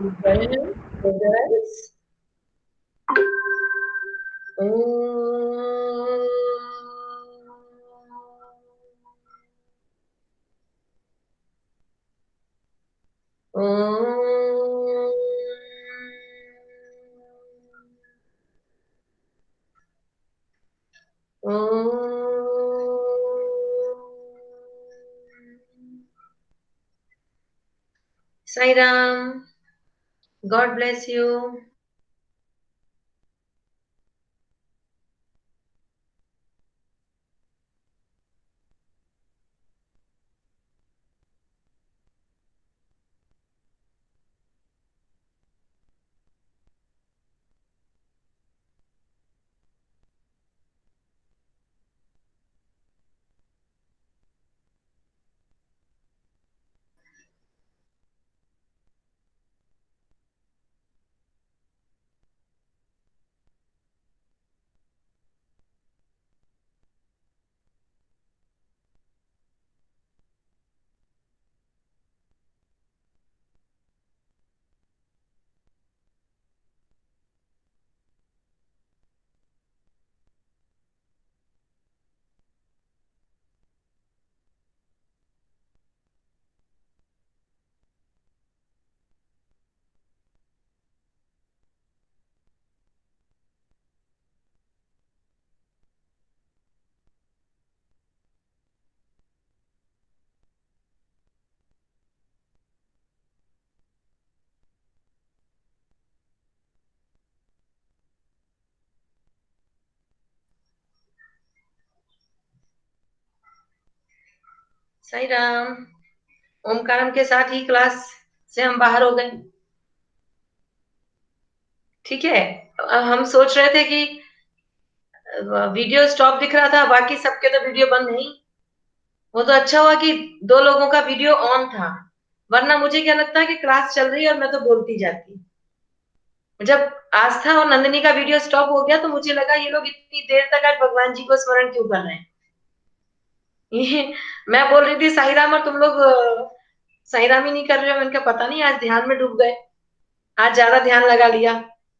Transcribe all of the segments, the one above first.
Well, brothers. Mm, mm, Sai Ram, God bless you. Sai Ram. ओमकारम के साथ ही class से हम बाहर हो गए। ठीक है। हम सोच रहे थे कि वीडियो स्टॉप दिख रहा था, बाकी सबके तो वीडियो बंद नहीं। वो तो अच्छा हुआ कि दो लोगों का वीडियो ऑन था, वरना मुझे क्या लगता है कि क्लास चल रही है और मैं तो बोलती जाती। जब आस्था और नंदिनी का वीडियो स्टॉप हो गया तो मुझे लगा ये लोग इतनी देर तक आज भगवान जी को स्मरण क्यों कर रहे हैं। ये मैं बोल रही थी साई राम और तुम लोग साई राम ही नहीं कर रहे हो। मैंने कहा पता नहीं आज ध्यान में डूब गए, आज ज्यादा ध्यान लगा लिया।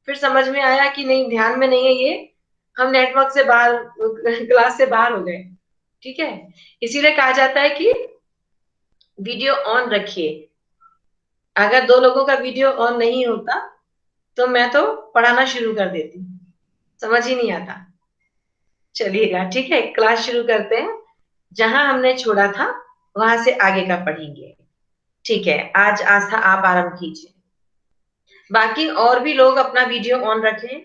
फिर समझ में आया कि नहीं, ध्यान में नहीं है ये, हम नेटवर्क से बाहर, क्लास से बाहर हो गए। ठीक है। इसीलिए कहा जाता है कि वीडियो ऑन रखिए। अगर दो लोगों का वीडियो ऑन नहीं होता तो मैं तो पढ़ाना शुरू कर देती, समझ ही नहीं आता। चलिएगा, ठीक है, क्लास शुरू करते हैं। जहां हमने छोड़ा था वहां से आगे का पढ़ेंगे। ठीक है, आज आस्था आप आरंभ कीजिए। बाकी और भी लोग अपना वीडियो ऑन रखें,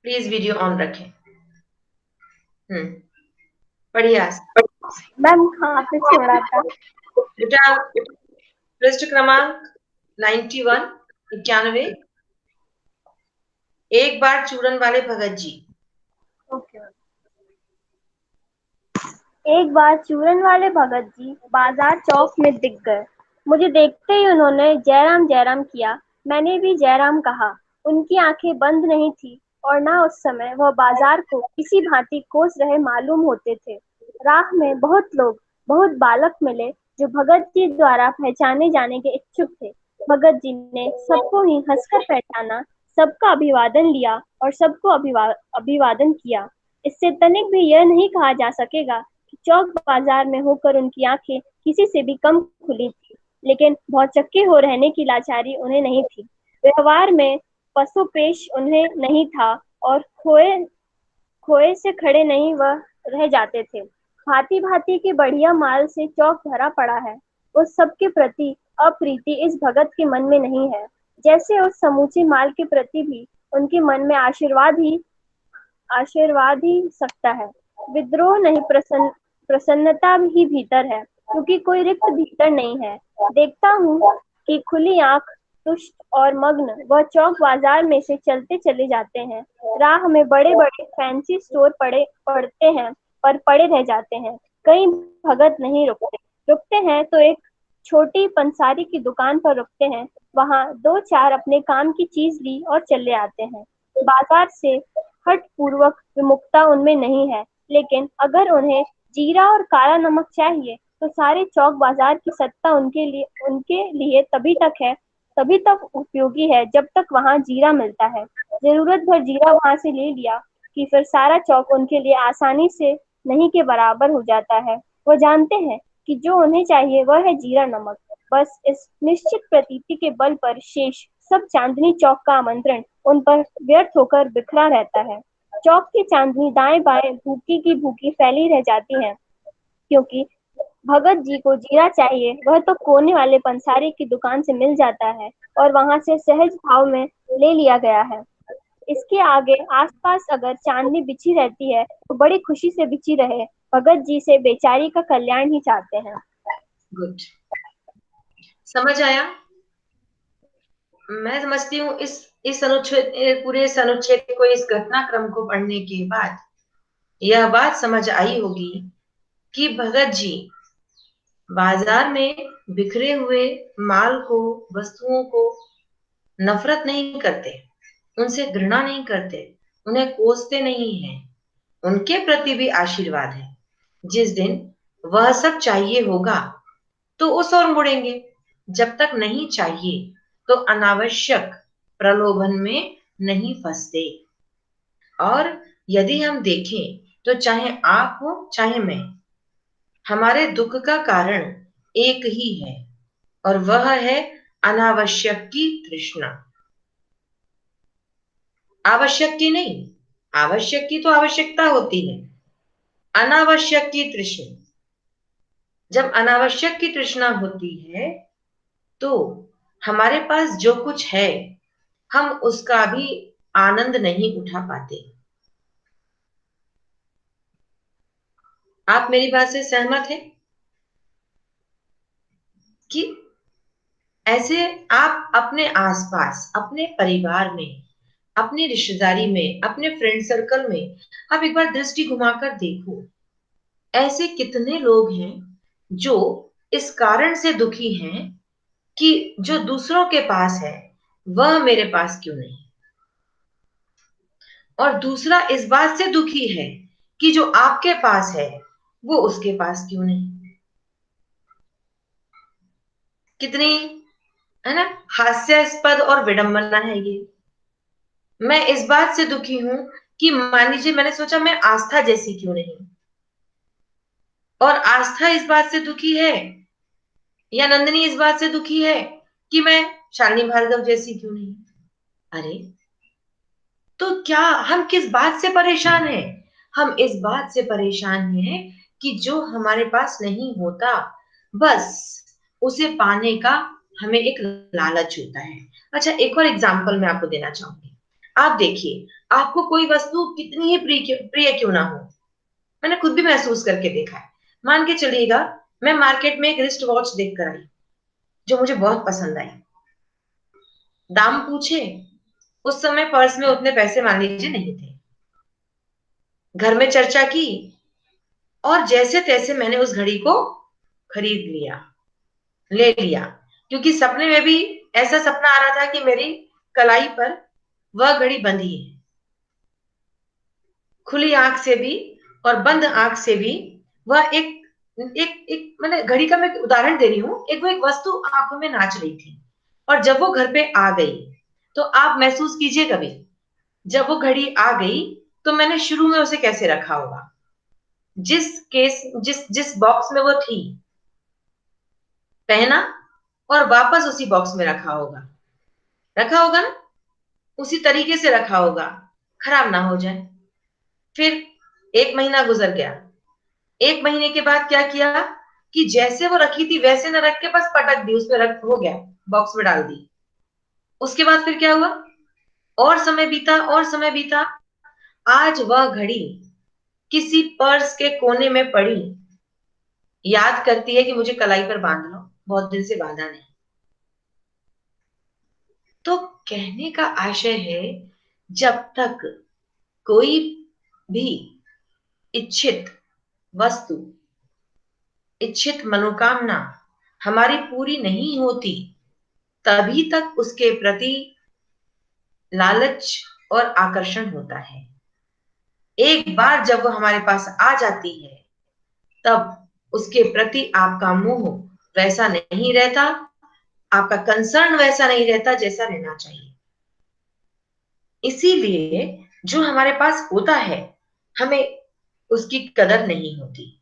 प्लीज वीडियो ऑन रखें। पढ़िए आस्था। मैम कहाँ पे छोड़ा था? बेटा, पृष्ठ क्रमांक 91, 91। एक बार चूरन वाले भगत जी। Okay ma'am. एक बार चूरन वाले भगत जी बाजार चौक में दिख गए। मुझे देखते ही उन्होंने जयराम जयराम किया। मैंने भी जयराम कहा। उनकी आंखें बंद नहीं थी और ना उस समय वह बाजार को किसी भांति कोस रहे मालूम होते थे। राह में बहुत लोग, बहुत बालक मिले जो भगत जी द्वारा पहचाने जाने के इच्छुक थे। भगत जी ने सबको ही हंसकर पहचाना, सबका अभिवादन लिया और सबको अभिवादन किया। इससे तनिक भी यह नहीं कहा जा सकेगा कि चौक बाजार में होकर उनकी आंखें किसी से भी कम खुली थी, लेकिन भौचक्के हो रहने की लाचारी उन्हें नहीं थी। व्यवहार में पसोपेश उन्हें नहीं था और खोए खोए से खड़े नहीं वह रह जाते थे। भांति भांति के बढ़िया माल से चौक भरा पड़ा है। उस सब के प्रति अप्रीति इस भगत के मन में नहीं है, जैसे उस समूचे माल के प्रति भी उनके मन में आशीर्वाद ही सकता है। विद्रोह नहीं, प्रसन्नता ही भीतर है, क्योंकि कोई रिक्त भीतर नहीं है। देखता हूँ कि खुली आंख, तुष्ट और मग्न वह चौक बाजार में से चलते चले जाते हैं। राह में बड़े बड़े फैंसी स्टोर पड़ते हैं, पर पड़े रह जाते हैं। कहीं भगत नहीं रुकते। रुकते हैं तो एक छोटी पंसारी की दुकान पर रुकते हैं। वहां दो चार अपने काम की चीज ली और चले आते हैं। बाजार से हठ पूर्वक विमुखता उनमें नहीं है, लेकिन अगर उन्हें जीरा और काला नमक चाहिए तो सारे चौक बाजार की सत्ता उनके लिए तभी तक उपयोगी है जब तक वहां जीरा मिलता है। जरूरत भर जीरा वहां से ले लिया कि फिर सारा चौक उनके लिए आसानी से नहीं के बराबर हो जाता है। वो जानते हैं कि जो उन्हें चाहिए वह है जीरा नमक। बस इस निश्चित प्रतीति के बल पर शेष सब चांदनी चौक का आमंत्रण उन पर व्यर्थ होकर बिखरा रहता है। चौक की चांदनी दाएं बाएं भूखी की भूखी फैली रह जाती है, क्योंकि भगत जी को जीरा चाहिए वह तो कोने वाले पंसारी की दुकान से मिल जाता है और वहां से सहज भाव में ले लिया गया है। इसके आगे आसपास अगर चांदनी बिछी रहती है तो बड़ी खुशी से बिछी रहे, भगत जी से बेचारी का कल्याण ही चाहते हैं। गुड, समझ आया। मैं समझती हूँ इस अनुच्छेद, पूरे इस अनुच्छेद को, इस घटनाक्रम को पढ़ने के बाद यह बात समझ आई होगी कि भगत जी बाजार में बिखरे हुए माल को, वस्तुओं को नफरत नहीं करते, उनसे घृणा नहीं करते, उन्हें कोसते नहीं हैं। उनके प्रति भी आशीर्वाद है। जिस दिन वह सब चाहिए होगा तो उस ओर मुड़ेंगे, जब तक नहीं चाहिए तो अनावश्यक प्रलोभन में नहीं फंसते। और यदि हम देखें तो चाहे आप हो चाहे मैं, हमारे दुख का कारण एक ही है, और वह है अनावश्यक की तृष्णा। आवश्यक की नहीं, आवश्यक की तो आवश्यकता होती है, अनावश्यक की तृष्णा। जब अनावश्यक की तृष्णा होती है तो हमारे पास जो कुछ है हम उसका भी आनंद नहीं उठा पाते। आप मेरी बात से सहमत हैं कि ऐसे आप अपने आसपास, अपने परिवार में, अपनी रिश्तेदारी में, अपने फ्रेंड सर्कल में आप एक बार दृष्टि घुमाकर देखो, ऐसे कितने लोग हैं जो इस कारण से दुखी हैं कि जो दूसरों के पास है वह मेरे पास क्यों नहीं, और दूसरा इस बात से दुखी है कि जो आपके पास है वो उसके पास क्यों नहीं। कितनी, है ना, हास्यास्पद और विडंबना है ये। मैं इस बात से दुखी हूं कि मान लीजिए मैंने सोचा मैं आस्था जैसी क्यों नहीं, और आस्था इस बात से दुखी है, या नंदिनी इस बात से दुखी है कि मैं शालिनी भार्गव जैसी क्यों नहीं। अरे, तो क्या हम किस बात से परेशान हैं? हम इस बात से परेशान हैं कि जो हमारे पास नहीं होता, बस उसे पाने का हमें एक लालच होता है। अच्छा, एक और एग्जांपल मैं आपको देना चाहूंगी। आप देखिए, आपको कोई वस्तु कितनी ही प्रिय क्यों ना हो, मैंने खुद भी महसूस करके देखा है। मान के चलिएगा, मैं मार्केट में एक रिस्ट वॉच देख कर आई जो मुझे बहुत पसंद आई। दाम पूछे, उस समय पर्स में उतने पैसे मान लीजिए नहीं थे। घर में चर्चा की और जैसे तैसे मैंने उस घड़ी को खरीद लिया, ले लिया, क्योंकि सपने में भी ऐसा सपना आ रहा था कि मेरी कलाई पर वह घड़ी बंधी है। खुली आंख से भी और बंद आंख से भी वह एक एक एक मैंने घड़ी का, मैं उदाहरण दे रही हूँ, एक वो एक वस्तु आंखों में नाच रही थी। और जब वो घर पे आ गई तो आप महसूस कीजिए कभी, जब वो घड़ी आ गई तो मैंने शुरू में उसे कैसे रखा होगा, जिस जिस बॉक्स में वो थी, पहना और वापस उसी बॉक्स में रखा होगा ना, उसी तरीके से रखा होगा, खराब ना हो जाए। फिर 1 महीना गुजर गया। 1 महीने के बाद क्या किया कि जैसे वो रखी थी वैसे न रख के बस पटक दी, उस पर रख हो गया, बॉक्स में डाल दी। उसके बाद फिर क्या हुआ, और समय बीता और समय बीता, आज वह घड़ी किसी पर्स के कोने में पड़ी, याद करती है कि मुझे कलाई पर बांध लो, बहुत दिन से बांधा नहीं। तो कहने का आशय है, जब तक कोई भी इच्छित वस्तु, इच्छित मनोकामना हमारी पूरी नहीं होती, तभी तक उसके प्रति लालच और आकर्षण होता है। एक बार जब वो हमारे पास आ जाती है, तब उसके प्रति आपका मोह वैसा नहीं रहता, आपका कंसर्न वैसा नहीं रहता जैसा रहना चाहिए। इसीलिए जो हमारे पास होता है हमें उसकी कदर नहीं होती,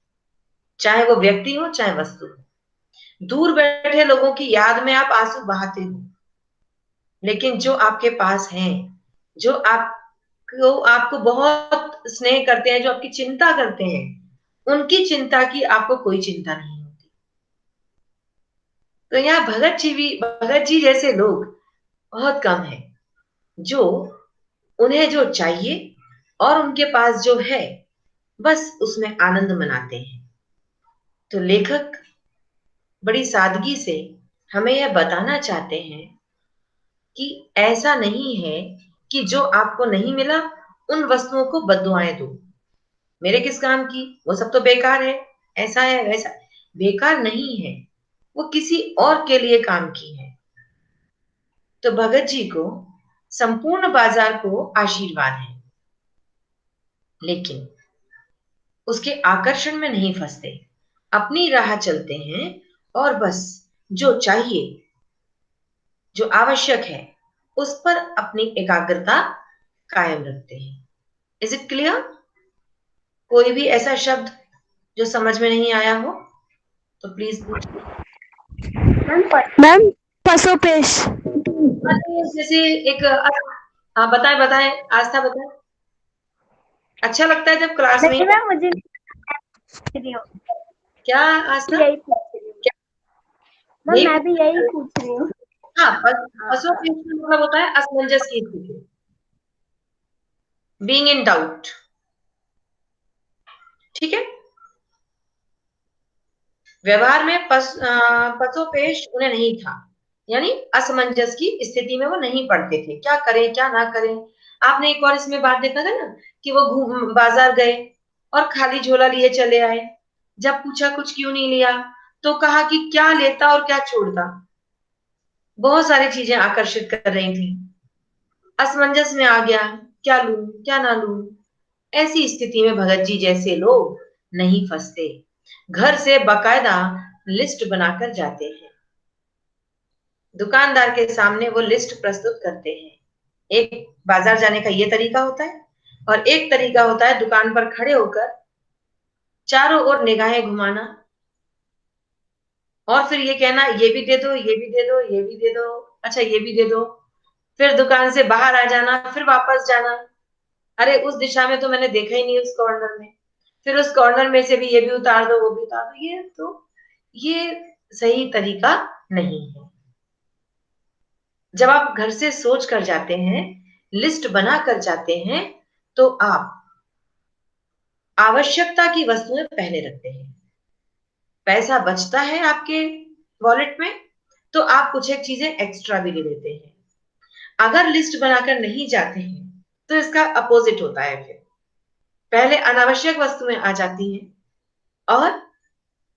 चाहे वो व्यक्ति हो चाहे वस्तु हो। दूर बैठे लोगों की याद में आप आंसू बहाते हो, लेकिन जो आपके पास हैं, जो आपको आपको बहुत स्नेह करते हैं, जो आपकी चिंता करते हैं, उनकी चिंता की आपको कोई चिंता नहीं होती। तो यहाँ भगत जी जैसे लोग बहुत कम है, जो उन्हें जो चाहिए और उनके पास जो है बस उसमें आनंद मनाते हैं। तो लेखक बड़ी सादगी से हमें यह बताना चाहते हैं कि ऐसा नहीं है कि जो आपको नहीं मिला उन वस्तुओं को बद्दुआएं दो, मेरे किस काम की, वो सब तो बेकार है वैसा। बेकार नहीं है, वो किसी और के लिए काम की है। तो भगत जी को संपूर्ण बाजार को आशीर्वाद है, लेकिन उसके आकर्षण में नहीं फंसते, अपनी राह चलते हैं और बस जो चाहिए, जो आवश्यक है, उस पर अपनी एकाग्रता कायम रखते हैं। Is it clear? कोई भी ऐसा शब्द जो समझ में नहीं आया हो तो प्लीज पूछिए। मैम पसोपेश। जैसे एक हाँ बताएं बताएं, आस्था बताएं। अच्छा लगता है जब क्लास में नहीं मैम, मुझे नहीं पूछ रही हूँ। क्या आस्था? यही पूछ रही हूँ मैम, यही मैं भी यही पूछ- पूछ रही हूँ। हाँ, हाँ पशु हाँ। मतलब होता है असमंजस की स्थिति, बीइंग इन डाउट। ठीक है। व्यवहार में पसोपेश उन्हें नहीं था, यानी असमंजस की स्थिति में वो नहीं पड़ते थे, क्या करें क्या ना करें। आपने एक और इसमें बात देखा था ना कि वो घूम बाजार गए और खाली झोला लिए चले आए। जब पूछा कुछ क्यों नहीं लिया, तो कहा कि क्या लेता और क्या छोड़ता। बहुत सारी चीजें आकर्षित कर रही थी, असमंजस में आ गया, क्या लूं क्या ना लूं। ऐसी स्थिति में भगत जी जैसे लोग नहीं फंसते, घर से बकायदा लिस्ट बनाकर जाते हैं, दुकानदार के सामने वो लिस्ट प्रस्तुत करते हैं। एक बाजार जाने का ये तरीका होता है, और एक तरीका होता है दुकान पर खड़े होकर चारों ओर निगाहें घुमाना और फिर ये कहना ये भी दे दो ये भी दे दो ये भी दे दो, अच्छा ये भी दे दो। फिर दुकान से बाहर आ जाना, फिर वापस जाना, अरे उस दिशा में तो मैंने देखा ही नहीं उस कॉर्नर में, फिर उस कॉर्नर में से भी ये भी उतार दो वो भी उतार दो। ये सही तरीका नहीं है। जब आप घर से सोच कर जाते हैं, लिस्ट बना कर जाते हैं, तो आप आवश्यकता की वस्तुएं पहले रखते हैं। पैसा बचता है आपके वॉलेट में, तो आप कुछ एक चीजें एक्स्ट्रा भी ले लेते हैं। अगर लिस्ट बनाकर नहीं जाते हैं तो इसका अपोजिट होता है, फिर पहले अनावश्यक वस्तुएं आ जाती हैं और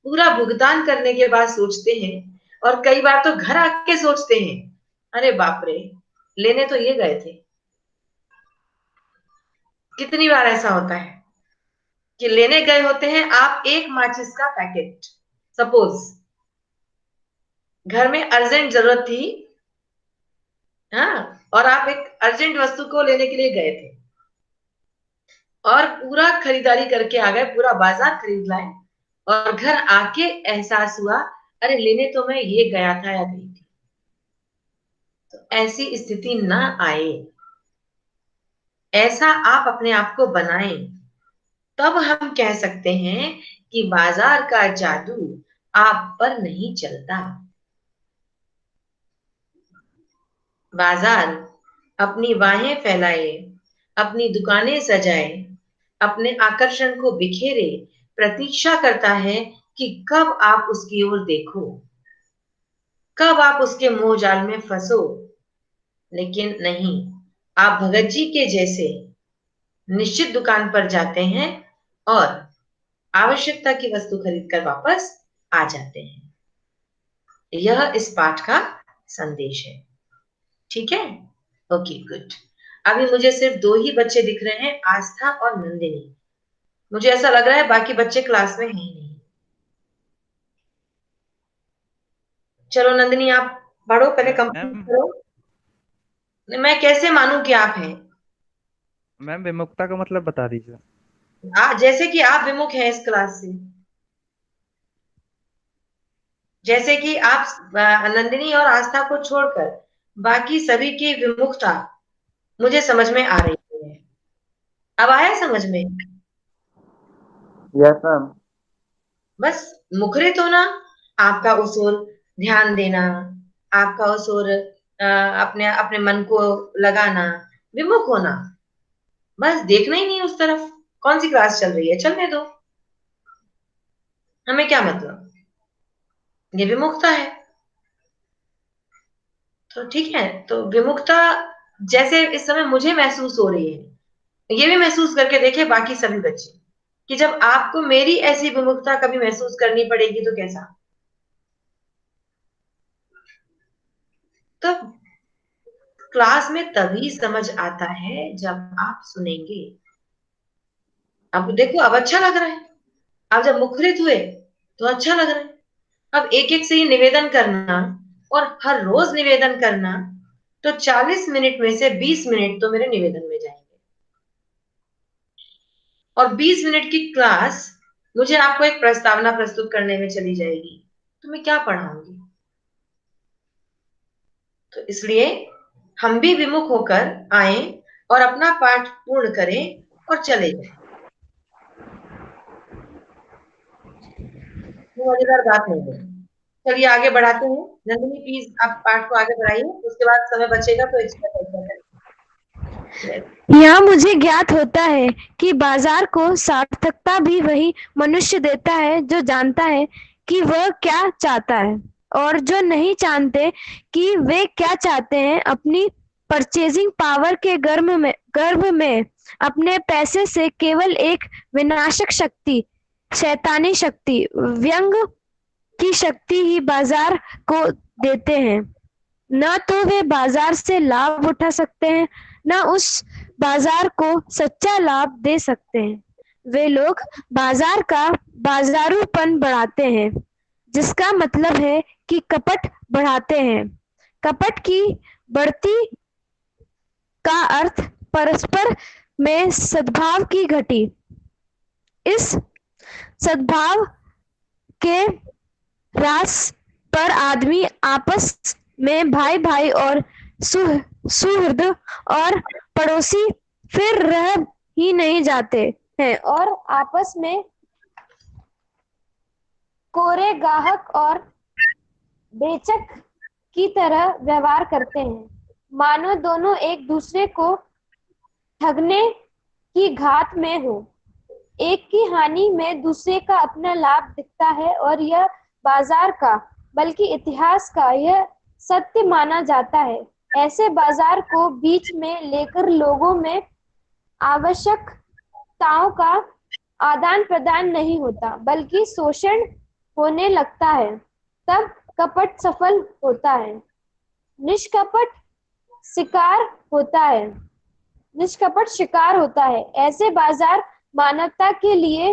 पूरा भुगतान करने के बाद सोचते हैं, और कई बार तो घर आके सोचते हैं, अरे बाप रे, लेने तो ये गए थे। कितनी बार ऐसा होता है कि लेने गए होते हैं आप एक माचिस का पैकेट, सपोज घर में अर्जेंट जरूरत थी, हाँ, और आप एक अर्जेंट वस्तु को लेने के लिए गए थे और पूरा खरीदारी करके आ गए, पूरा बाजार खरीद लाए, और घर आके एहसास हुआ, अरे लेने तो मैं ये गया था या गई थी। तो ऐसी स्थिति ना आए, ऐसा आप अपने आप को बनाएं, तब हम कह सकते हैं कि बाजार का जादू आप पर नहीं चलता। बाजार अपनी बाहें फैलाए, अपनी दुकानें सजाए, अपने आकर्षण को बिखेरे, प्रतीक्षा करता है कि कब आप उसकी ओर देखो, कब आप उसके मोह जाल में फंसो। लेकिन नहीं, आप भगत जी के जैसे निश्चित दुकान पर जाते हैं और आवश्यकता की वस्तु खरीद कर वापस आ जाते हैं। यह इस पाठ का संदेश है। ठीक है, ओके गुड। अभी मुझे सिर्फ दो ही बच्चे दिख रहे हैं, आस्था और नंदिनी। मुझे ऐसा लग रहा है बाकी बच्चे क्लास में हैं ही नहीं। चलो नंदिनी, आप पढ़ो, पहले कंप्लीट मैम। करो। मैं कैसे मानूं कि आप हैं? मैम विमुक्ता का मतलब बता दीजिए। जैसे कि आप विमुख हैं इस क्लास से, जैसे कि आप नंदिनी और आस्था को छोड़कर बाकी सभी की विमुखता मुझे समझ में आ रही है। अब आया समझ में? Yes ma'am. बस मुखरित होना, आपका उसूल ध्यान देना, आपका उसूल अपने अपने मन को लगाना, विमुख होना, बस देखना ही नहीं उस तरफ। कौन सी क्लास चल रही है, चलने दो, हमें क्या मतलब, ये विमुखता है। तो ठीक है, तो विमुखता जैसे इस समय मुझे महसूस हो रही है, ये भी महसूस करके देखे बाकी सभी बच्चे, कि जब आपको मेरी ऐसी विमुखता कभी महसूस करनी पड़ेगी तो कैसा। तो क्लास में तभी समझ आता है जब आप सुनेंगे। अब देखो, अब अच्छा लग रहा है, आप जब मुखरित हुए तो अच्छा लग रहा है। अब एक एक से ही निवेदन करना, और हर रोज निवेदन करना, तो 40 मिनट में से 20 मिनट तो मेरे निवेदन में जाएंगे, और 20 मिनट की क्लास मुझे आपको एक प्रस्तावना प्रस्तुत करने में चली जाएगी, तो मैं क्या पढ़ाऊंगी? तो इसलिए हम भी विमुख होकर आए और अपना पाठ पूर्ण करें और चले जाएं। ये मजेदार बात नहीं है। चलिए आगे बढ़ाते हैं। नंदिनी प्लीज आप पाठ को आगे बढ़ाइए, उसके बाद समय बचेगा तो एक्स्ट्रा चर्चा करेंगे। यहाँ मुझे ज्ञात होता है कि बाजार को सार्थकता भी वही मनुष्य देता है जो जानता है कि वह क्या चाहता है, और जो नहीं जानते कि वे क्या चाहते हैं, अपनी परचेजिंग पावर के गर्भ में अपने पैसे से केवल एक विनाशक शक्ति, शैतानी शक्ति, व्यंग की शक्ति ही बाजार को देते हैं। न तो वे बाजार से लाभ उठा सकते हैं, न उस बाजार को सच्चा लाभ दे सकते हैं। वे लोग बाजार का बाजारूपन बढ़ाते हैं, जिसका मतलब है कि कपट बढ़ाते हैं। कपट की बढ़ती का अर्थ परस्पर में सद्भाव की घटी। इस सद्भाव के ह्रास पर आदमी आपस में भाई भाई और सुहृद और पड़ोसी फिर रह ही नहीं जाते हैं, और आपस में कोरे गाहक और बेचक की तरह व्यवहार करते हैं, मानो दोनों एक दूसरे को ठगने की घात में हो। एक की हानि में दूसरे का अपना लाभ दिखता है, और यह बाजार का बल्कि इतिहास का यह सत्य माना जाता है। ऐसे बाजार को बीच में लेकर लोगों में आवश्यकताओं का आदान प्रदान नहीं होता, बल्कि शोषण होने लगता है। तब कपट सफल होता है, निष्कपट शिकार होता है निष्कपट शिकार होता है। ऐसे बाजार मानवता के लिए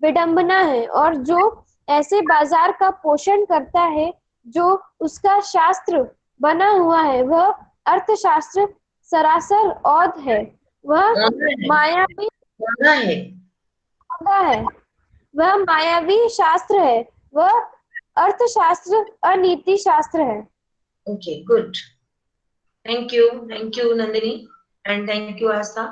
विडंबना है, और जो ऐसे बाजार का पोषण करता है, जो उसका शास्त्र बना हुआ है, वह अर्थशास्त्र सरासर औध है। वह होना है, मायावी होना है। औधा है। वह मायावी शास्त्र है। वह अर्थशास्त्र अनीति शास्त्र है। Okay, good. Thank you Nandini, and thank you Aastha.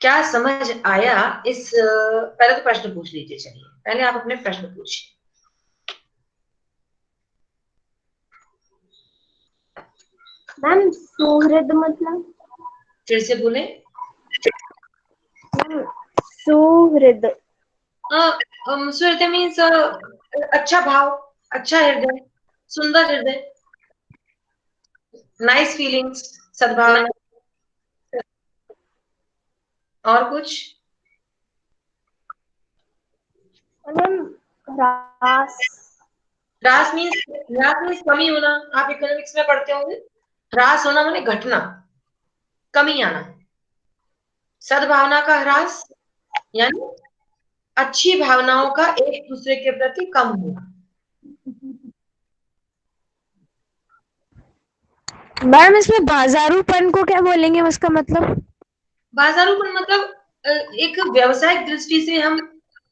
क्या समझ आया इस पहले तो प्रश्न पूछ लीजिए, चलिए पहले आप अपने प्रश्न पूछिए। मैम सुहृद मतलब? फिर से बोले। मैम सुहृद। सुहृदय मीन्स अच्छा भाव, अच्छा हृदय, सुंदर हृदय, नाइस फीलिंग्स, सद्भावना। और कुछ? मैम रास। ह्रास मीन्स कमी होना। आप इकोनॉमिक्स में पढ़ते होंगे, ह्रास होना माने घटना, कमी आना। सद्भावना का ह्रास यानी अच्छी भावनाओं का एक दूसरे के प्रति कम होना। मैम इसमें बाजारूपन को क्या बोलेंगे, उसका मतलब? बाजारूपन मतलब एक व्यवसायिक दृष्टि से हम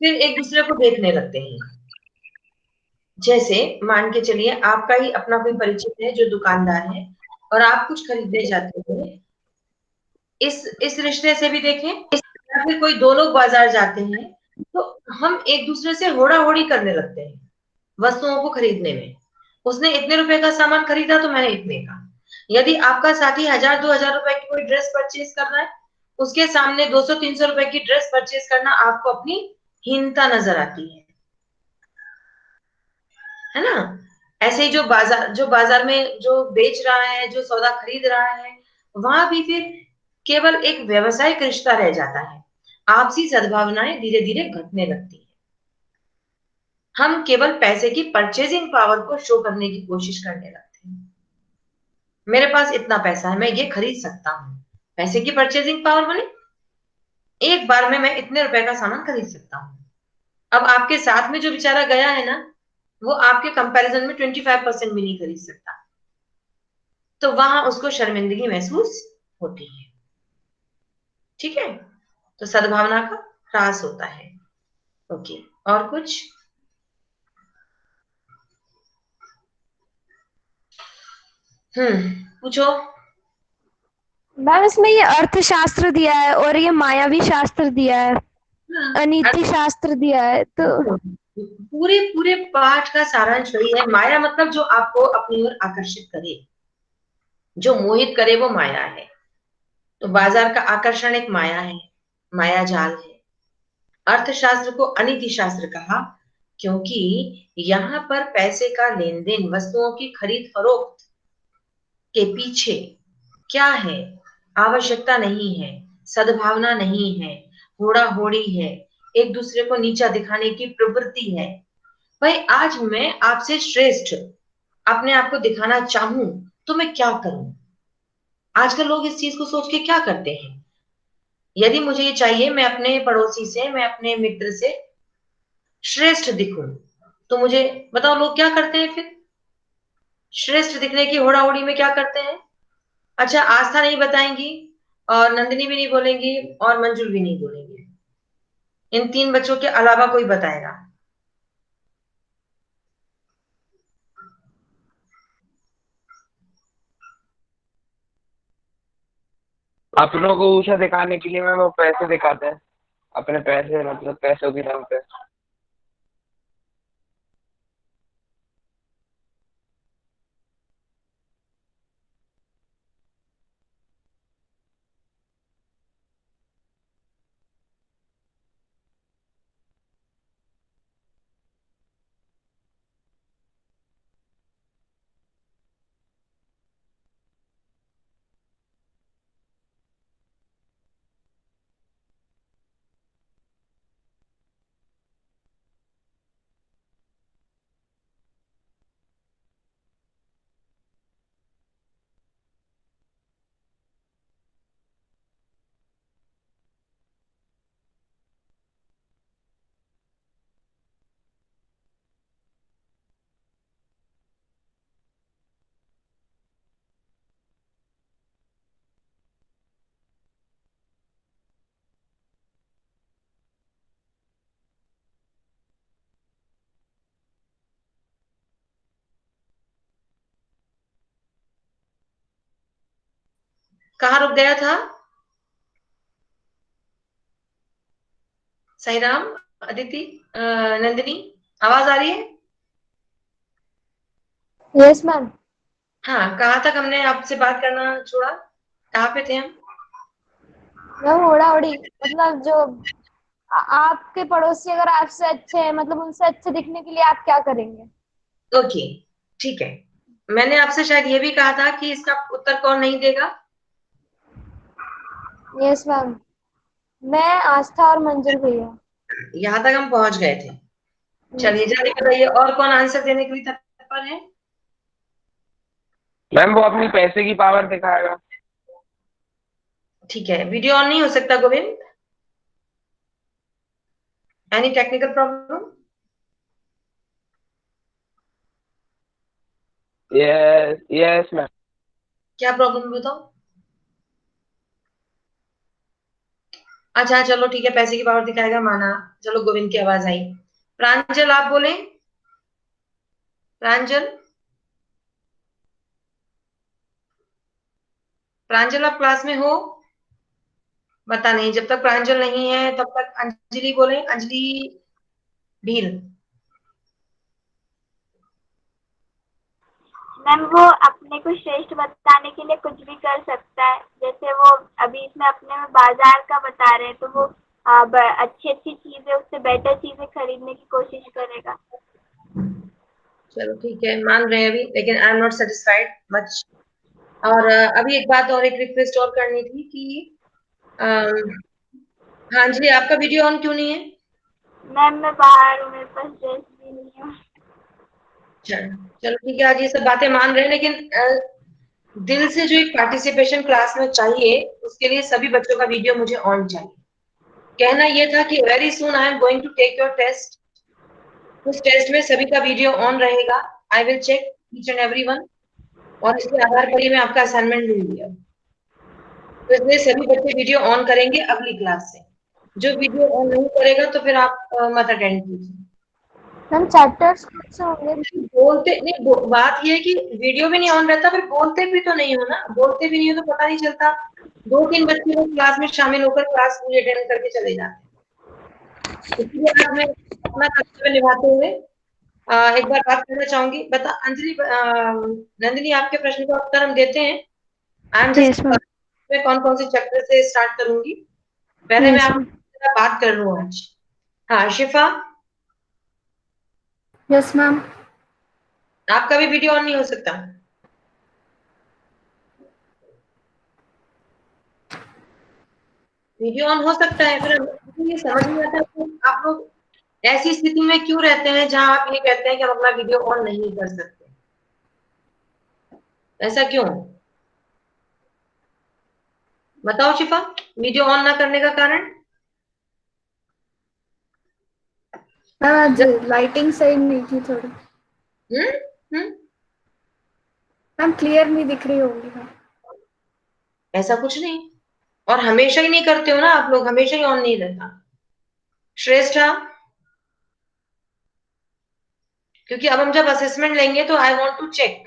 फिर एक दूसरे को देखने लगते हैं। जैसे मान के चलिए आपका ही अपना कोई परिचित है जो दुकानदार है और आप कुछ खरीदने जाते हैं, इस रिश्ते से भी देखें, या फिर कोई दो लोग बाजार जाते हैं तो हम एक दूसरे से होड़ा होड़ी करने लगते हैं वस्तुओं को खरीदने में। उसने इतने रुपए का सामान खरीदा तो मैंने इतने का। यदि आपका साथी 1000-2000 रुपए की कोई ड्रेस परचेज कर रहा है, उसके सामने 200-300 रुपए की ड्रेस परचेज करना आपको अपनी हीनता नजर आती है ना? ऐसे ही जो बाजार में जो बेच रहा है, जो सौदा खरीद रहा है, वहां भी फिर केवल एक व्यवसायिक रिश्ता रह जाता है। आपसी सद्भावनाएं धीरे धीरे घटने लगती है। हम केवल पैसे की परचेजिंग पावर को शो करने की कोशिश करने लगते हैं। मेरे पास इतना पैसा है, मैं ये खरीद सकता हूँ। पैसे की परचेजिंग पावर बने, एक बार में मैं इतने रुपए का सामान खरीद सकता हूँ। अब आपके साथ में जो बेचारा गया है ना, वो आपके कंपैरिजन में 25% भी नहीं खरीद सकता, तो वहां उसको शर्मिंदगी महसूस होती है। ठीक है, तो सद्भावना का ह्रास होता है। ओके, और कुछ? पूछो। मैम इसमें ये अर्थशास्त्र दिया है और ये मायावी शास्त्र दिया है, अनीति हाँ, शास्त्र दिया है, तो पूरे पूरे पाठ का सारांश वही है। माया मतलब जो आपको अपनी ओर आकर्षित करे, जो मोहित करे, वो माया है। तो बाजार का आकर्षण एक माया है, माया जाल है। अर्थशास्त्र को अनीति शास्त्र कहा क्योंकि यहाँ पर पैसे का लेन देन, वस्तुओं की खरीद फरोख्त के पीछे क्या है? आवश्यकता नहीं है, सद्भावना नहीं है, होड़ा होड़ी है, एक दूसरे को नीचा दिखाने की प्रवृत्ति है। भाई आज मैं आपसे श्रेष्ठ अपने आप को दिखाना चाहूं तो मैं क्या करूं? आजकल लोग इस चीज को सोच के क्या करते हैं? यदि मुझे ये चाहिए मैं अपने पड़ोसी से, मैं अपने मित्र से श्रेष्ठ दिखूं, तो मुझे बताओ लोग क्या करते हैं फिर? श्रेष्ठ दिखने की होड़ा होड़ी में क्या करते हैं? अच्छा, आस्था नहीं बताएंगी, और नंदिनी भी नहीं बोलेंगी, और मंजुल भी नहीं बोलेंगे। इन तीन बच्चों के अलावा कोई बताएगा? अपनों को ऊंचा दिखाने के लिए मैम वो पैसे दिखाते हैं, अपने पैसे मतलब पैसों के नाम पे। कहाँ रुक गया था? सही राम, अदिति, नंदिनी, आवाज आ रही है? Yes ma'am. हाँ, कहाँ तक हमने आपसे बात करना छोड़ा? कहाँ पे थे हम? मैम होड़ा होड़ी मतलब जो आपके पड़ोसी अगर आपसे अच्छे हैं, मतलब उनसे अच्छे दिखने के लिए आप क्या करेंगे? ओके, ठीक है। मैंने आपसे शायद ये भी कहा था कि इसका उत्तर कौन नहीं देगा? यस मैम, मैं, आस्था और मंजुल भैया। यहां तक हम पहुंच गए थे। चलिए जल्दी बताइए, और कौन आंसर देने के लिए तत्पर है? मैम वो अपनी पैसे की पावर दिखाएगा। ठीक है, वीडियो ऑन नहीं हो सकता Govind? Any technical problem? Yes yes ma'am. क्या प्रॉब्लम है बताओ। अच्छा चलो ठीक है, पैसे की पावर दिखाएगा माना। चलो गोविंद की आवाज आई। प्रांजल आप बोले। प्रांजल। प्रांजल आप क्लास में हो। पता नहीं, जब तक प्रांजल नहीं है तब तक अंजलि बोले। अंजलि भील। मैम वो अपने को श्रेष्ठ बताने के लिए कुछ भी कर सकता है, जैसे वो अभी इसमें अपने में बाजार का बता रहे हैं तो वो अच्छी अच्छी चीजें, उससे बेटर चीजें खरीदने की कोशिश करेगा। चलो ठीक है, मान रहे हैं अभी, लेकिन I am not satisfied much. और अभी एक बात और, एक रिक्वेस्ट और करनी थी कि हाँ अंजलि, आपका वीडियो ऑन क्यों नहीं है? मैम मैं बाहर हूँ, मेरे पास ड्रेस भी नहीं है। चलो चलो ठीक है, आज ये सब बातें मान रहे हैं, लेकिन दिल से जो एक पार्टिसिपेशन क्लास में चाहिए, उसके लिए सभी बच्चों का वीडियो मुझे ऑन चाहिए। कहना ये था कि very soon I am going to take your test. उस टेस्ट में सभी का वीडियो ऑन रहेगा। I will check each and every one, और इसके आधार पर ही मैं आपका असाइनमेंट लूंगी अब। तो इसलिए सभी बच्चे वीडियो ऑन करेंगे अगली क्लास से। जो वीडियो ऑन नहीं करेगा तो फिर आप मत अटेंड कीजिए। मैम चैप्टर्स कौन से होंगे? बोलते नहीं, बात ये है कि वीडियो भी नहीं ऑन रहता, फिर बोलते भी तो नहीं हो ना। बोलते भी नहीं हो तो पता नहीं चलता। 2-3 बच्चे लोग क्लास में शामिल होकर क्लास पूरी अटेंड करके चले जाते हैं। इसलिए आज मैं अपना कर्तव्य निभाते हुए एक बार बात करना चाहूंगी। बता अंजलि, नंदिनी, आपके प्रश्न का उत्तर हम देते हैं। I am just yes ma'am. मैं कौन कौन से चैप्टर से स्टार्ट करूंगी, पहले मैं यस मैम। आपसे बात कर लूँ आज। हाँ शिफा, यस मैम। आपका भी वीडियो ऑन नहीं हो सकता। वीडियो ऑन हो सकता है, फिर मुझे ये समझ नहीं आता कि आप लोग ऐसी स्थिति में क्यों रहते हैं जहां आप ये कहते हैं कि हम अपना वीडियो ऑन नहीं कर सकते। ऐसा क्यों? बताओ शिफा, वीडियो ऑन ना करने का कारण। मैम आज लाइटिंग सही नहीं थी थोड़ी। हम्म हम्म मैम क्लियर नहीं दिख रही होगी। हाँ। ऐसा कुछ नहीं, और हमेशा ही नहीं करते हो ना आप लोग, हमेशा ही ऑन नहीं रहता। श्रेष्ठा, क्योंकि अब हम जब असेसमेंट लेंगे तो आई वांट टू चेक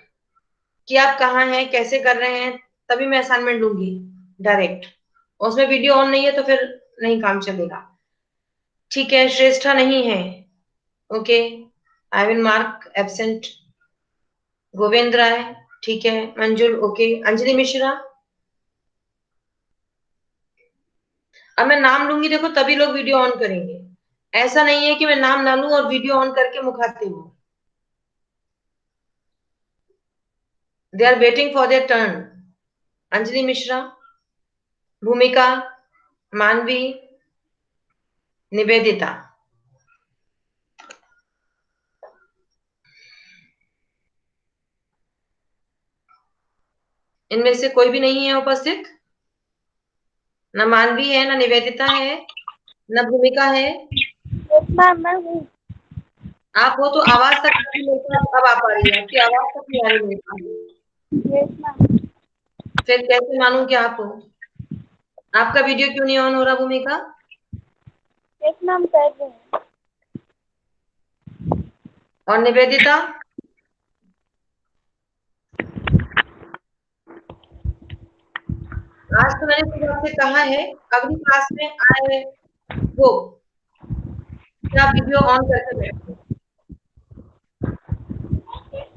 कि आप कहाँ हैं, कैसे कर रहे हैं, तभी मैं असाइनमेंट लूंगी डायरेक्ट। उसमें वीडियो ऑन नहीं है तो फिर नहीं काम चलेगा। ठीक है, श्रेष्ठा नहीं है, okay, I will mark absent. Govind Rai, ठीक है, मंजुल, ओके, अंजलि मिश्रा। अब मैं नाम लूंगी देखो, तभी लोग वीडियो ऑन करेंगे। ऐसा नहीं है कि मैं नाम ना लूं और वीडियो ऑन करके मुखाते हूँ। They are waiting for their turn. Anjali Mishra, Bhumika, Manvi, Nivedita. इनमें से कोई भी नहीं है उपस्थित। न मानवी है, न निवेदिता है, न भूमिका है। यस मैम मैं हूँ। आप हो तो आवाज तक आपकी मेरे पास अब आ पा रही है, आपकी आवाज तक नहीं आ रही मेरे पास। Yes ma'am. फिर कैसे मानूं कि आप हो? आपका वीडियो क्यों नहीं ऑन हो रहा भूमिका? यस मैम कर रही हूँ। और निवेदिता? आज तो मैंने सुबह आपसे कहा है, अगली क्लास में आए वो क्या वीडियो ऑन करके बैठो।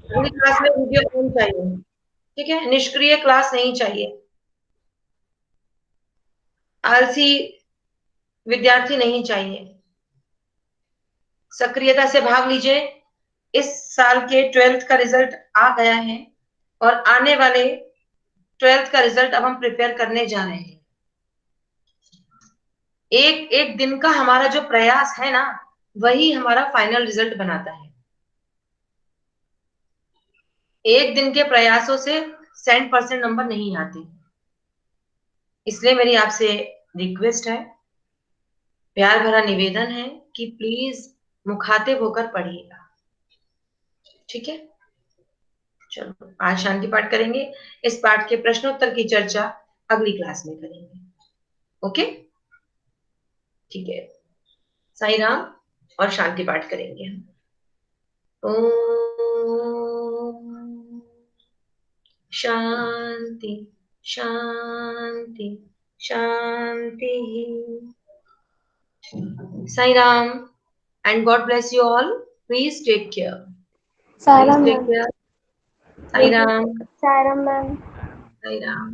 अगली क्लास में वीडियो ऑन चाहिए, ठीक है, निष्क्रिय क्लास नहीं चाहिए। आलसी विद्यार्थी नहीं चाहिए। सक्रियता से भाग लीजिए। इस साल के 12th का रिजल्ट आ गया है, और आने वाले 12th का रिजल्ट अब हम प्रिपेयर करने जा रहे हैं। एक एक दिन का हमारा जो प्रयास है ना, वही हमारा फाइनल रिजल्ट बनाता है। एक दिन के प्रयासों से 100% नंबर नहीं आते। इसलिए मेरी आपसे रिक्वेस्ट है, प्यार भरा निवेदन है कि प्लीज मुखातिब होकर पढ़िएगा, ठीक है। चलो आज शांति पाठ करेंगे। इस पाठ के प्रश्नोत्तर की चर्चा अगली क्लास में करेंगे। ओके, ठीक है। साईं राम और शांति पाठ करेंगे हम। ओम शांति शांति शांति। Sai Ram and God bless you all. Please take care. Please सारा take ma'am care. Sai Ram. Sai Ram ma'am. Sai Ram.